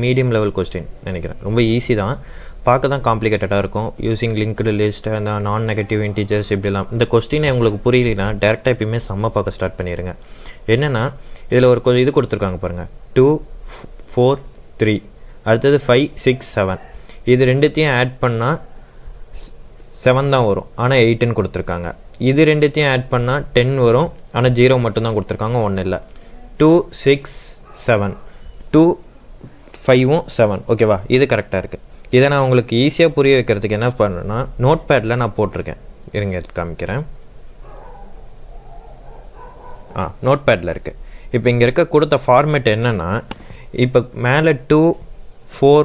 Medium level question நினைக்கிறேன். ரொம்ப easy தான், பார்க்க தான் காம்ப்ளிகேட்டடாக இருக்கும். யூஸிங் லிங்க்டு லிஸ்ட், அந்த நான் நெகட்டிவ் இன்டீஜர்ஸ் இப்படிலாம். இந்த கொஸ்டினை உங்களுக்கு புரியலைன்னா டேரெக்டாக எப்பயுமே சம்ம பார்க்க ஸ்டார்ட் பண்ணிடுங்க. என்னென்னா இதில் ஒரு இது கொடுத்துருக்காங்க பாருங்கள், 2 4 3, அடுத்தது 5 6 7. இது ரெண்டுத்தையும் ஆட் பண்ணால் 7 தான் வரும், ஆனால் 8ன்னு கொடுத்துருக்காங்க. இது ரெண்டுத்தையும் ஆட் பண்ணால் 10 வரும், ஆனால் 0 மட்டும்தான் கொடுத்துருக்காங்க, 1 இல்லை. 2 6 7, 2 5ம் 7. ஓகேவா, இது கரெக்டாக இருக்குது. இதை நான் உங்களுக்கு ஈஸியாக புரிய வைக்கிறதுக்கு என்ன பண்ணுறேன்னா, நோட் பேடில் நான் போட்டிருக்கேன், இருங்க எடுத்து காமிக்கிறேன். நோட் பேடில் இருக்குது. இப்போ இங்கே இருக்க கொடுத்த ஃபார்மேட் என்னென்னா, இப்போ மேலே 2 4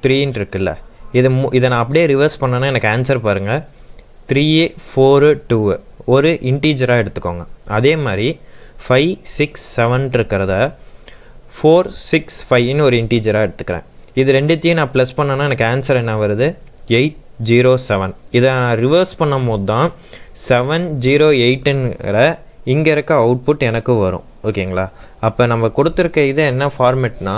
3 இருக்குல்ல, இதை நான் அப்படியே ரிவர்ஸ் பண்ணேன்னா எனக்கு ஆன்சர் பாருங்கள், 3 4 2 ஒரு இன்டீஜராக எடுத்துக்கோங்க. அதே மாதிரி 5 6 7 இருக்கிறத 4 6 5ன்னு ஒரு இன்டீஜராக எடுத்துக்கிறேன். இது ரெண்டுத்தையும் நான் ப்ளஸ் பண்ணேன்னா எனக்கு ஆன்சர் என்ன வருது, 807. இதை நான் ரிவர்ஸ் பண்ணும் போது தான் 708ங்கிற இங்கே இருக்க அவுட்புட் எனக்கு வரும். ஓகேங்களா, அப்போ நம்ம கொடுத்துருக்க இது என்ன ஃபார்மேட்னா,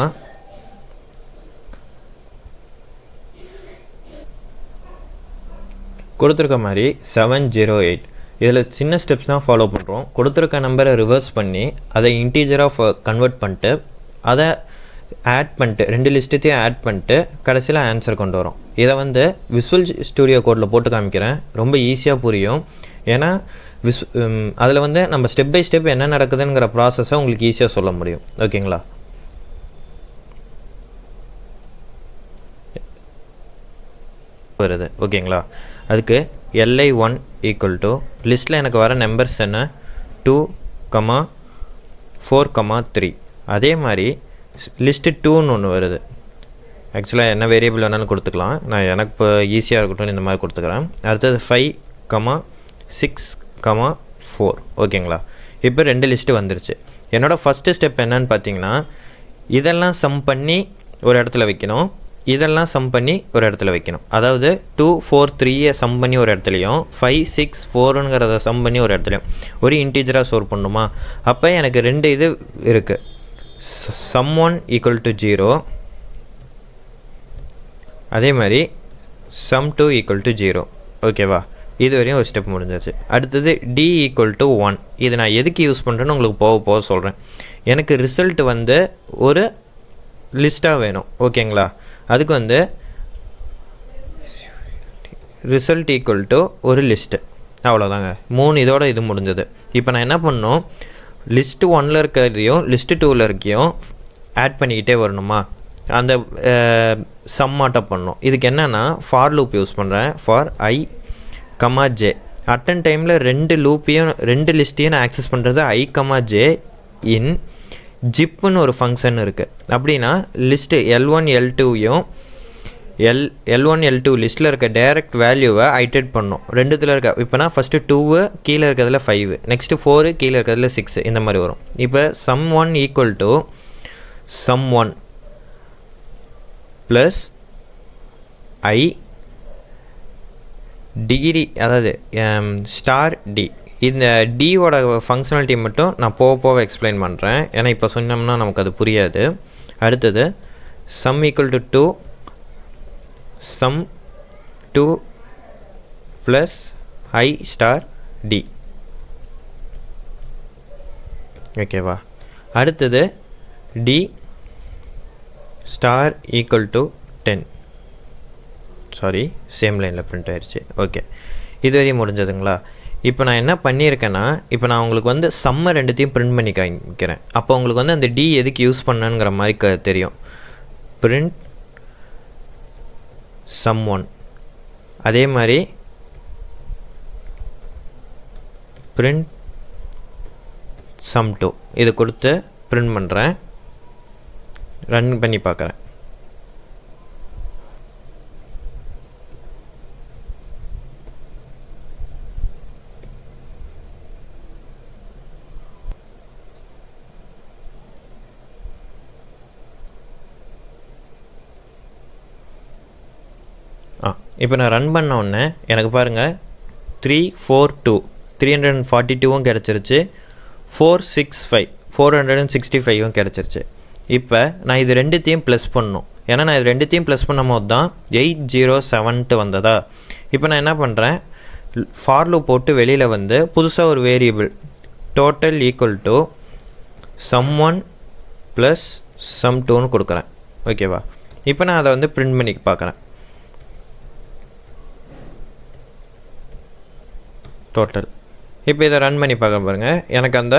கொடுத்துருக்க மாதிரி 708. இதில் சின்ன ஸ்டெப்ஸ் தான் ஃபாலோ பண்ணுறோம். கொடுத்துருக்க நம்பரை ரிவர்ஸ் பண்ணி அதை இன்டீஜராக கன்வெர்ட் பண்ணிட்டு அதை ஆட் பண்ணிட்டு 2 லிஸ்ட்டையும் ஆட் பண்ணிட்டு கடைசியில் ஆன்சர் கொண்டு வரோம். இதை விசுவல் ஸ்டுடியோ கோடில் போட்டு காமிக்கிறேன், ரொம்ப ஈஸியாக புரியும். ஏன்னா அதில் நம்ம ஸ்டெப் பை ஸ்டெப் என்ன நடக்குதுங்கிற ப்ராசஸை உங்களுக்கு ஈஸியாக சொல்ல முடியும். ஓகேங்களா, வருது. ஓகேங்களா, அதுக்கு li1 ஈக்குவல் டு லிஸ்ட்டில் எனக்கு வர நம்பர்ஸ் என்ன, 2 4 3. அதே மாதிரி லிஸ்ட்டு 2ன்னு ஒன்று வருது. ஆக்சுவலாக என்ன வேரியபிள் வேணாலும் கொடுத்துக்கலாம், நான் எனக்கு இப்போ ஈஸியாக இருக்கட்டும் இந்த மாதிரி கொடுத்துக்கிறேன். அடுத்தது 5 6 4. ஓகேங்களா, இப்போ 2 லிஸ்ட்டு வந்துருச்சு. என்னோடய ஃபஸ்ட்டு ஸ்டெப் என்னன்னு பார்த்தீங்கன்னா, இதெல்லாம் சம் பண்ணி ஒரு இடத்துல வைக்கணும், இதெல்லாம் சம் பண்ணி ஒரு இடத்துல வைக்கணும். அதாவது 2 4 3 சம் பண்ணி ஒரு இடத்துலையும் 5 6 4ங்கிறத சம் பண்ணி ஒரு இடத்துலையும் ஒரு இன்டீஜராக ஸ்டோர் பண்ணணுமா. அப்போ எனக்கு 2 இது இருக்குது, sum1 ஈக்குவல் டு 0, அதே மாதிரி sum2 ஈக்குவல் டு 0. ஓகேவா, இது வரையும் ஒரு ஸ்டெப் முடிஞ்சிச்சு. அடுத்தது d ஈக்குவல் டு 1. இது நான் எதுக்கு யூஸ் பண்ணுறேன்னு உங்களுக்கு போக சொல்கிறேன். எனக்கு ரிசல்ட் ஒரு லிஸ்ட்டாக வேணும். ஓகேங்களா, அதுக்கு ரிசல்ட் ஈக்குவல் டு ஒரு லிஸ்ட்டு, அவ்வளோதாங்க. 3 இதோட இது முடிஞ்சது. இப்போ நான் என்ன பண்ணணும், லிஸ்ட்டு 1ல் இருக்கிறதையும் லிஸ்ட்டு 2ல் இருக்கையும் ஆட் பண்ணிக்கிட்டே வரணுமா, அந்த சம்மாட்டம் பண்ணணும். இதுக்கு என்னென்னா ஃபார் லூப் யூஸ் பண்ணுறேன். For i, j. அட்டன் டைமில் 2 லிஸ்ட்டையும் நான் ஆக்சஸ் பண்ணுறது i, j இன் ஜிப்புன்னு ஒரு ஃபங்க்ஷன் இருக்குது. அப்படின்னா லிஸ்ட்டு L1 L2யும் L1 L2 லிஸ்ட்டில் இருக்க டைரக்ட் வேல்யூவை ஐட்ரேட் பண்ணணும். 2த்தில் இருக்க, இப்போனா ஃபஸ்ட்டு 2 கீழே இருக்கிறதுல 5, நெக்ஸ்ட்டு 4 கீழே இருக்கிறதுல 6, இந்த மாதிரி வரும். இப்போ sum1 equal to sum1 plus i degree, அதாவது ஸ்டார் டி. இந்த டியோட ஃபங்க்ஷனாலிட்டி மட்டும் நான் போக எக்ஸ்பிளைன் பண்ணுறேன், ஏன்னா இப்போ சொன்னோம்னா நமக்கு அது புரியாது. அடுத்தது sum equal to 2, sum2 plus i star D. ஓகேவா, அடுத்தது D star equal to 10. Sorry, same லைனில் பிரிண்ட் ஆயிடுச்சு. ஓகே, இது வரையும் முடிஞ்சதுங்களா. இப்போ நான் என்ன பண்ணியிருக்கேன்னா, இப்போ நான் உங்களுக்கு சம்மை 2த்தையும் பிரிண்ட் பண்ணி காமிக்கிறேன். அப்போ உங்களுக்கு அந்த டி எதுக்கு யூஸ் பண்ணணுங்கிற மாதிரி தெரியும். பிரிண்ட் sum1, அதே மாதிரி பிரிண்ட் sum2. இது கொடுத்து பிரிண்ட் பண்ணுறேன், ரன் பண்ணி பார்க்குறேன். இப்போ நான் ரன் பண்ண உடனே எனக்கு பாருங்கள் 342 342வும் கிடச்சிருச்சு, 465 465வும் கிடச்சிருச்சு. இப்போ நான் இது ரெண்டுத்தையும் ப்ளஸ் பண்ணணும். ஏன்னா நான் இது ரெண்டுத்தையும் ப்ளஸ் பண்ணும் போது தான் 807 வந்ததா. இப்போ நான் என்ன பண்ணுறேன், ஃபார் லூப் போட்டு வெளியில் வந்து புதுசாக ஒரு variable total equal to sum1 plus sum2ன்னு கொடுக்குறேன். ஓகேவா? இப்போ நான் அதை வந்து பிரிண்ட் பண்ணி பார்க்குறேன். டோட்டல் இப்போ இதை ரன் பண்ணி பார்க்க பாருங்கள். எனக்கு அந்த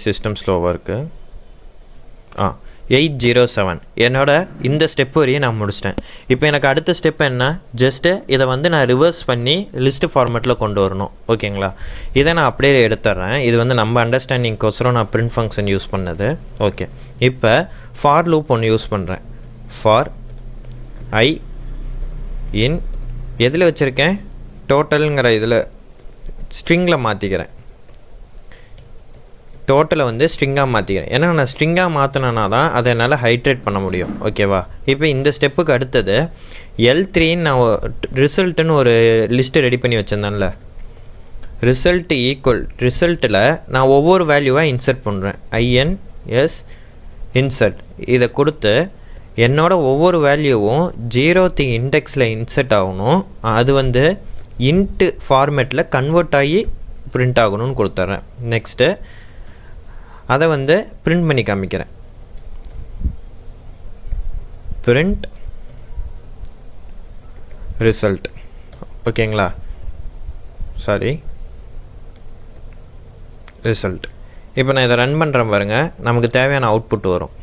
சிஸ்டம் ஸ்லோவாக இருக்குது. 807 என்னோட இந்த ஸ்டெப் வரையும் நான் முடிச்சிட்டேன். இப்போ எனக்கு அடுத்த ஸ்டெப் என்ன, ஜஸ்ட்டு இதை வந்து நான் ரிவர்ஸ் பண்ணி லிஸ்ட்டு ஃபார்மேட்டில் கொண்டு வரணும். ஓகேங்களா? இதை நான் அப்படியே எடுத்துட்றேன். இது வந்து நம்ம அண்டர்ஸ்டாண்டிங்கோசரம் நான் பிரிண்ட் ஃபங்க்ஷன் யூஸ் பண்ணது. ஓகே, இப்போ ஃபார் லூப் ஒன்று யூஸ் பண்ணுறேன். ஃபார் ஐ இன் எதில் வச்சுருக்கேன், டோட்டலுங்கிற இதில் ஸ்ட்ரிங்கில் மாற்றிக்கிறேன். டோட்டலை வந்து ஸ்ட்ரிங்காக மாற்றிக்கிறேன். ஏன்னா நான் ஸ்ட்ரிங்காக மாற்றினா தான் அதை என்னால் ஹைட்ரேட் பண்ண முடியும். ஓகேவா? இப்போ இந்த ஸ்டெப்புக்கு அடுத்தது L3ன்னு நான் ரிசல்ட்டுன்னு ஒரு லிஸ்ட்டு ரெடி பண்ணி வச்சுருந்தேன்ல, ரிசல்ட் ஈக்குவல் ரிசல்ட்டில் நான் ஒவ்வொரு வேல்யூவாக இன்சர்ட் பண்ணுறேன். INS இன்சர்ட் இதை கொடுத்து என்னோட ஒவ்வொரு வேல்யூவும் 0th இண்டெக்ஸில் இன்சர்ட் ஆகணும். அது வந்து இன்ட்டு ஃபார்மேட்டில் கன்வெர்ட் ஆகி பிரிண்ட் ஆகணும்னு கொடுத்துட்றேன். நெக்ஸ்ட்டு அதை வந்து பிரிண்ட் பண்ணி காமிக்கிறேன். Print result. ஓகேங்களா? Sorry, result. இப்போ நான் இதை ரன் பண்ணுறேன் பாருங்கள். நமக்கு தேவையான அவுட்புட் வரும்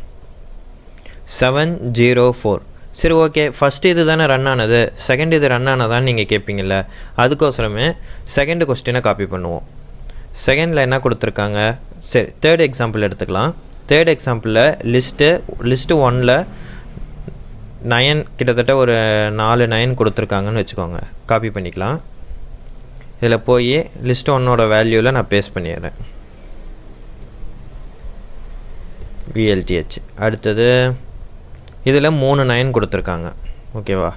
704. சரி, ஓகே, ஃபஸ்ட்டு இது தானே ரன் ஆனது, செகண்ட் இது ரன் ஆனதான்னு நீங்கள் கேட்பீங்கள்ல, அதுக்கோசரமே செகண்டு கொஸ்டினை காப்பி பண்ணுவோம். செகண்டில் என்ன கொடுத்துருக்காங்க, சரி தேர்ட் எக்ஸாம்பிள் எடுத்துக்கலாம். தேர்ட் எக்ஸாம்பிளில் லிஸ்ட்டு 1ல் 9 கிட்டத்தட்ட ஒரு 4 9 கொடுத்துருக்காங்கன்னு வச்சுக்கோங்க. காப்பி பண்ணிக்கலாம். இதில் போய் லிஸ்ட்டு 1ஓட வேல்யூவில் நான் பேஸ்ட் பண்ணிடுறேன். VLTH. அடுத்தது இதில் 3 9 கொடுத்துருக்காங்க. ஓகேவா?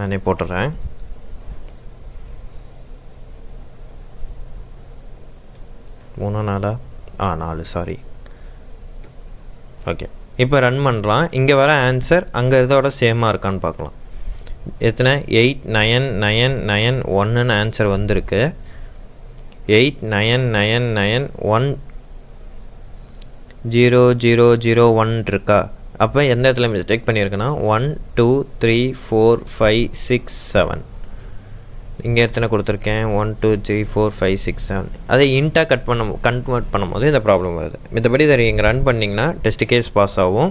நானே போட்டுறேன். மூணு 4 சாரி. ஓகே, இப்போ ரன் பண்ணுறான். இங்கே வர ஆன்சர் அங்கே இதோட சேமாக இருக்கான்னு பார்க்கலாம். எத்தனை 89991ன்னு ஆன்சர் வந்திருக்கு. 89991 இருக்கா? அப்போ எந்த இடத்துல மிஸ்டேக் பண்ணியிருக்குன்னா 1 2 3 4 5 6 7 இங்கே எத்தனை கொடுத்துருக்கேன், 1 2 3 4 5 6 7. அதை இன்ட்டாக கன்வெர்ட் பண்ணும்போது இந்த ப்ராப்ளம் வருது. மற்றபடி இதை இங்கே ரன் பண்ணிங்கன்னா டெஸ்ட் கேஸ் பாஸ் ஆகும்.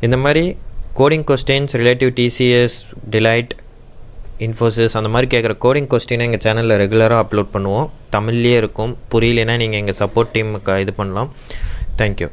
இந்த மாதிரி coding questions relative TCS, delight, Infosys அந்த மாதிரி கேட்குற கோடிங் கொஸ்டினை எங்கள் சேனலில் ரெகுலராக அப்லோட் பண்ணுவோம். தமிழ்லேயே இருக்கும். புரியலைன்னா நீங்கள் எங்கள் சப்போர்ட் டீமுக்கு இது பண்ணலாம். தேங்க்யூ.